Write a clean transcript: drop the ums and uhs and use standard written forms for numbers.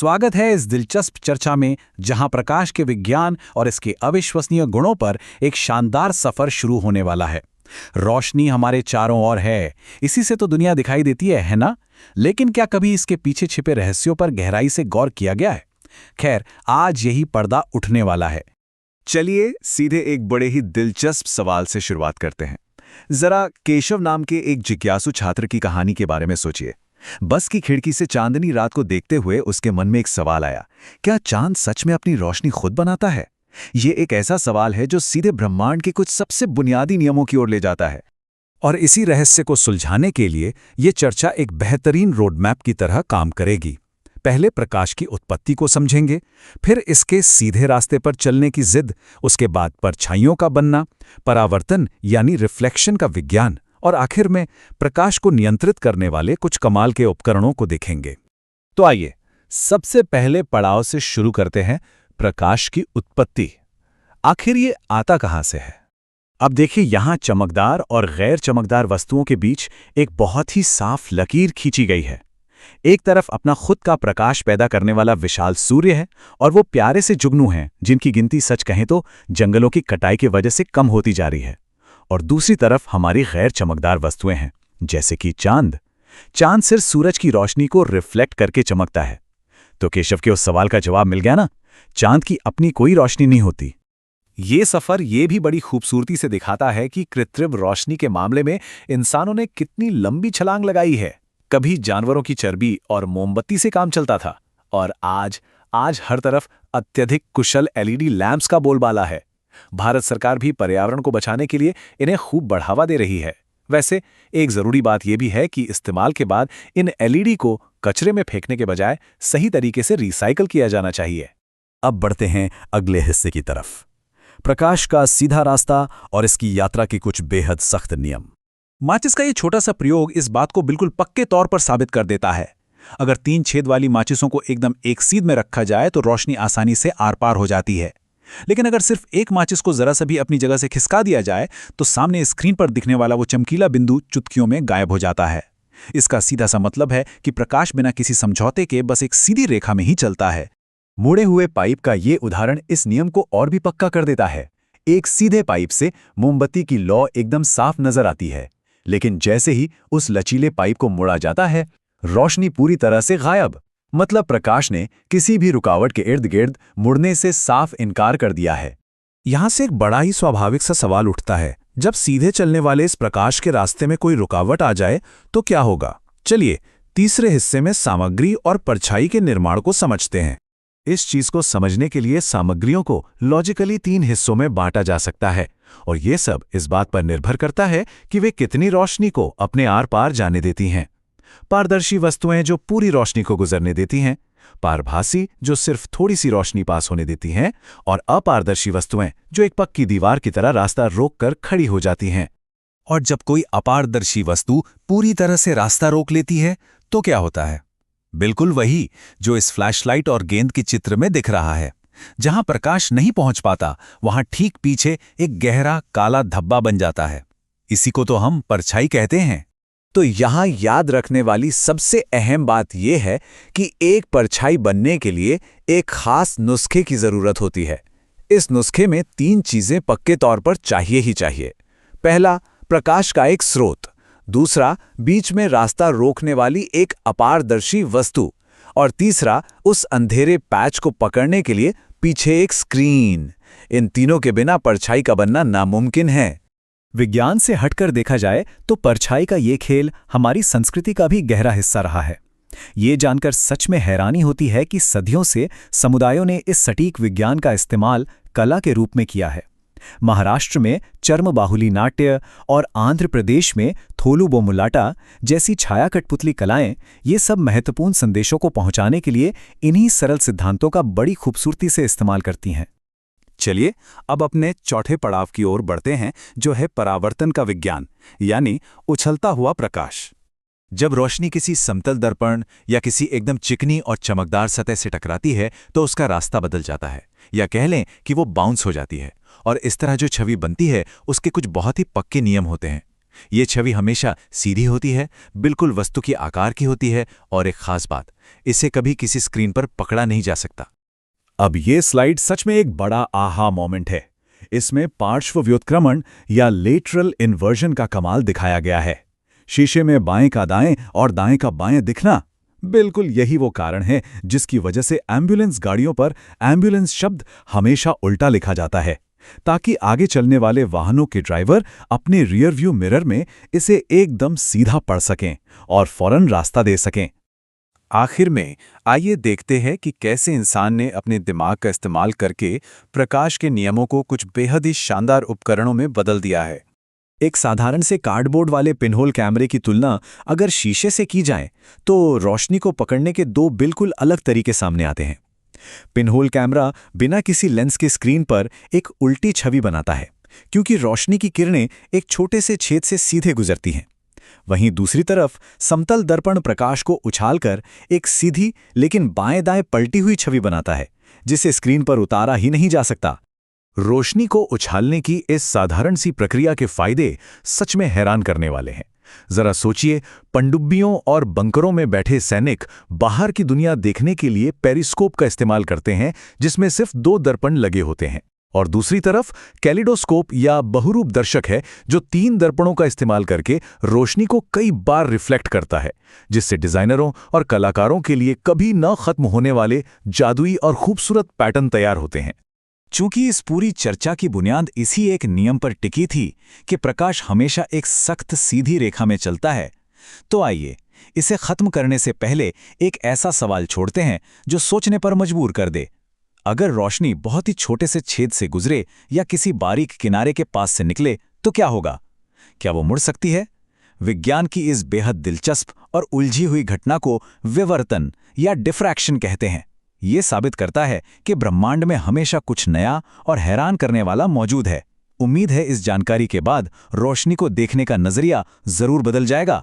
स्वागत है इस दिलचस्प चर्चा में जहां प्रकाश के विज्ञान और इसके अविश्वसनीय गुणों पर एक शानदार सफर शुरू होने वाला है। रोशनी हमारे चारों ओर है, इसी से तो दुनिया दिखाई देती है ना? लेकिन क्या कभी इसके पीछे छिपे रहस्यों पर गहराई से गौर किया गया है? खैर, आज यही पर्दा उठने वाला है। चलिए सीधे एक बड़े ही दिलचस्प सवाल से शुरुआत करते हैं। जरा केशव नाम के एक जिज्ञासु छात्र की कहानी के बारे में सोचिए। बस की खिड़की से चांदनी रात को देखते हुए उसके मन में एक सवाल आया, क्या चांद सच में अपनी रोशनी खुद बनाता है? ये एक ऐसा सवाल है जो सीधे ब्रह्मांड के कुछ सबसे बुनियादी नियमों की ओर ले जाता है। और इसी रहस्य को सुलझाने के लिए ये चर्चा एक बेहतरीन रोडमैप की तरह काम करेगी। पहले प्रकाश की उत्पत्ति को समझेंगे, फिर इसके सीधे रास्ते पर चलने की जिद, उसके बाद परछाइयों का बनना, परावर्तन यानी रिफ्लेक्शन का विज्ञान, और आखिर में प्रकाश को नियंत्रित करने वाले कुछ कमाल के उपकरणों को देखेंगे। तो आइए सबसे पहले पड़ाव से शुरू करते हैं, प्रकाश की उत्पत्ति। आखिर ये आता कहाँ से है? अब देखिए, यहाँ चमकदार और गैर चमकदार वस्तुओं के बीच एक बहुत ही साफ लकीर खींची गई है। एक तरफ अपना खुद का प्रकाश पैदा करने वाला विशाल सूर्य है, और वो प्यारे से जुगनू हैं जिनकी गिनती सच कहें तो जंगलों की कटाई की वजह से कम होती जा रही है। और दूसरी तरफ हमारी गैर चमकदार वस्तुएं हैं, जैसे कि चांद। चांद सिर्फ सूरज की रोशनी को रिफ्लेक्ट करके चमकता है। तो केशव के उस सवाल का जवाब मिल गया ना, चांद की अपनी कोई रोशनी नहीं होती। ये सफर ये भी बड़ी खूबसूरती से दिखाता है कि कृत्रिम रोशनी के मामले में इंसानों ने कितनी लंबी छलांग लगाई है। कभी जानवरों की चर्बी और मोमबत्ती से काम चलता था, और आज हर तरफ अत्यधिक कुशल एलईडी लैंप्स का बोलबाला है। भारत सरकार भी पर्यावरण को बचाने के लिए इन्हें खूब बढ़ावा दे रही है। वैसे एक जरूरी बात यह भी है कि इस्तेमाल के बाद इन एलईडी को कचरे में फेंकने के बजाय सही तरीके से रिसाइकल किया जाना चाहिए। अब बढ़ते हैं अगले हिस्से की तरफ, प्रकाश का सीधा रास्ता और इसकी यात्रा के कुछ बेहद सख्त नियम। माचिस का ये छोटा सा प्रयोग इस बात को बिल्कुल पक्के तौर पर साबित कर देता है। अगर 3 छेद वाली माचिसों को एकदम एक सीध में रखा जाए तो रोशनी आसानी से आर पार हो जाती है। लेकिन अगर सिर्फ एक माचिस को जरा सा भी अपनी जगह से खिसका दिया जाए तो सामने स्क्रीन पर दिखने वाला वो चमकीला बिंदु चुटकियों में गायब हो जाता है। इसका सीधा सा मतलब है कि प्रकाश बिना किसी समझौते के बस एक सीधी रेखा में ही चलता है। मुड़े हुए पाइप का ये उदाहरण इस नियम को और भी पक्का कर देता है। एक सीधे पाइप से मोमबत्ती की लौ एकदम साफ नजर आती है, लेकिन जैसे ही उस लचीले पाइप को मोड़ा जाता है, रोशनी पूरी तरह से गायब। मतलब प्रकाश ने किसी भी रुकावट के इर्द गिर्द मुड़ने से साफ इनकार कर दिया है। यहां से एक बड़ा ही स्वाभाविक सा सवाल उठता है, जब सीधे चलने वाले इस प्रकाश के रास्ते में कोई रुकावट आ जाए तो क्या होगा? चलिए तीसरे हिस्से में सामग्री और परछाई के निर्माण को समझते हैं। इस चीज को समझने के लिए सामग्रियों को लॉजिकली 3 हिस्सों में बांटा जा सकता है, और ये सब इस बात पर निर्भर करता है कि वे कितनी रोशनी को अपने आर पार जाने देती हैं। पारदर्शी वस्तुएं जो पूरी रोशनी को गुजरने देती हैं, पारभासी जो सिर्फ थोड़ी सी रोशनी पास होने देती हैं, और अपारदर्शी वस्तुएं जो एक पक्की दीवार की तरह रास्ता रोककर खड़ी हो जाती हैं। और जब कोई अपारदर्शी वस्तु पूरी तरह से रास्ता रोक लेती है तो क्या होता है? बिल्कुल वही जो इस फ्लैशलाइट और गेंद के चित्र में दिख रहा है। जहां प्रकाश नहीं पहुंच पाता, वहां ठीक पीछे एक गहरा काला धब्बा बन जाता है। इसी को तो हम परछाई कहते हैं। तो यहाँ याद रखने वाली सबसे अहम बात यह है कि एक परछाई बनने के लिए एक खास नुस्खे की जरूरत होती है। इस नुस्खे में 3 चीजें पक्के तौर पर चाहिए ही चाहिए। पहला, प्रकाश का एक स्रोत। दूसरा, बीच में रास्ता रोकने वाली एक अपारदर्शी वस्तु। और तीसरा, उस अंधेरे पैच को पकड़ने के लिए पीछे एक स्क्रीन। इन तीनों के बिना परछाई का बनना नामुमकिन है। विज्ञान से हटकर देखा जाए तो परछाई का ये खेल हमारी संस्कृति का भी गहरा हिस्सा रहा है। ये जानकर सच में हैरानी होती है कि सदियों से समुदायों ने इस सटीक विज्ञान का इस्तेमाल कला के रूप में किया है। महाराष्ट्र में चर्म बाहुली नाट्य और आंध्र प्रदेश में थोलू बोमुलाटा जैसी छाया कठपुतली कलाएं, ये सब महत्वपूर्ण संदेशों को पहुंचाने के लिए इन्हीं सरल सिद्धांतों का बड़ी खूबसूरती से इस्तेमाल करती हैं। चलिए अब अपने चौथे पड़ाव की ओर बढ़ते हैं, जो है परावर्तन का विज्ञान, यानी उछलता हुआ प्रकाश। जब रोशनी किसी समतल दर्पण या किसी एकदम चिकनी और चमकदार सतह से टकराती है तो उसका रास्ता बदल जाता है, या कह लें कि वो बाउंस हो जाती है। और इस तरह जो छवि बनती है उसके कुछ बहुत ही पक्के नियम होते हैं। ये छवि हमेशा सीधी होती है, बिल्कुल वस्तु के आकार की होती है, और एक खास बात, इसे कभी किसी स्क्रीन पर पकड़ा नहीं जा सकता। अब ये स्लाइड सच में एक बड़ा आहा मोमेंट है। इसमें पार्श्व व्युत्क्रमण या लेटरल इन्वर्जन का कमाल दिखाया गया है। शीशे में बाएं का दाएं और दाएं का बाएं दिखना, बिल्कुल यही वो कारण है जिसकी वजह से एम्बुलेंस गाड़ियों पर एम्बुलेंस शब्द हमेशा उल्टा लिखा जाता है, ताकि आगे चलने वाले वाहनों के ड्राइवर अपने रियर व्यू मिरर में इसे एकदम सीधा पढ़ सकें और फौरन रास्ता दे सकें। आखिर में आइए देखते हैं कि कैसे इंसान ने अपने दिमाग का इस्तेमाल करके प्रकाश के नियमों को कुछ बेहद ही शानदार उपकरणों में बदल दिया है। एक साधारण से कार्डबोर्ड वाले पिनहोल कैमरे की तुलना अगर शीशे से की जाए तो रोशनी को पकड़ने के दो बिल्कुल अलग तरीके सामने आते हैं। पिनहोल कैमरा बिना किसी लेंस के स्क्रीन पर एक उल्टी छवि बनाता है, क्योंकि रोशनी की किरणें एक छोटे से छेद से सीधे गुजरती हैं। वहीं दूसरी तरफ समतल दर्पण प्रकाश को उछालकर एक सीधी लेकिन बाएं दाएं पलटी हुई छवि बनाता है, जिसे स्क्रीन पर उतारा ही नहीं जा सकता। रोशनी को उछालने की इस साधारण सी प्रक्रिया के फायदे सच में हैरान करने वाले हैं। जरा सोचिए, पनडुब्बियों और बंकरों में बैठे सैनिक बाहर की दुनिया देखने के लिए पेरिस्कोप का इस्तेमाल करते हैं, जिसमें सिर्फ 2 दर्पण लगे होते हैं, और दूसरी तरफ कैलिडोस्कोप या बहुरूप दर्शक है जो 3 दर्पणों का इस्तेमाल करके रोशनी को कई बार रिफ्लेक्ट करता है, जिससे डिजाइनरों और कलाकारों के लिए कभी न खत्म होने वाले जादुई और खूबसूरत पैटर्न तैयार होते हैं। चूंकि इस पूरी चर्चा की बुनियाद इसी एक नियम पर टिकी थी कि प्रकाश हमेशा एक सख्त सीधी रेखा में चलता है, तो आइए इसे खत्म करने से पहले एक ऐसा सवाल छोड़ते हैं जो सोचने पर मजबूर कर दे। अगर रोशनी बहुत ही छोटे से छेद से गुजरे या किसी बारीक किनारे के पास से निकले तो क्या होगा? क्या वो मुड़ सकती है? विज्ञान की इस बेहद दिलचस्प और उलझी हुई घटना को विवर्तन या डिफ्रैक्शन कहते हैं। ये साबित करता है कि ब्रह्मांड में हमेशा कुछ नया और हैरान करने वाला मौजूद है। उम्मीद है इस जानकारी के बाद रोशनी को देखने का नजरिया जरूर बदल जाएगा।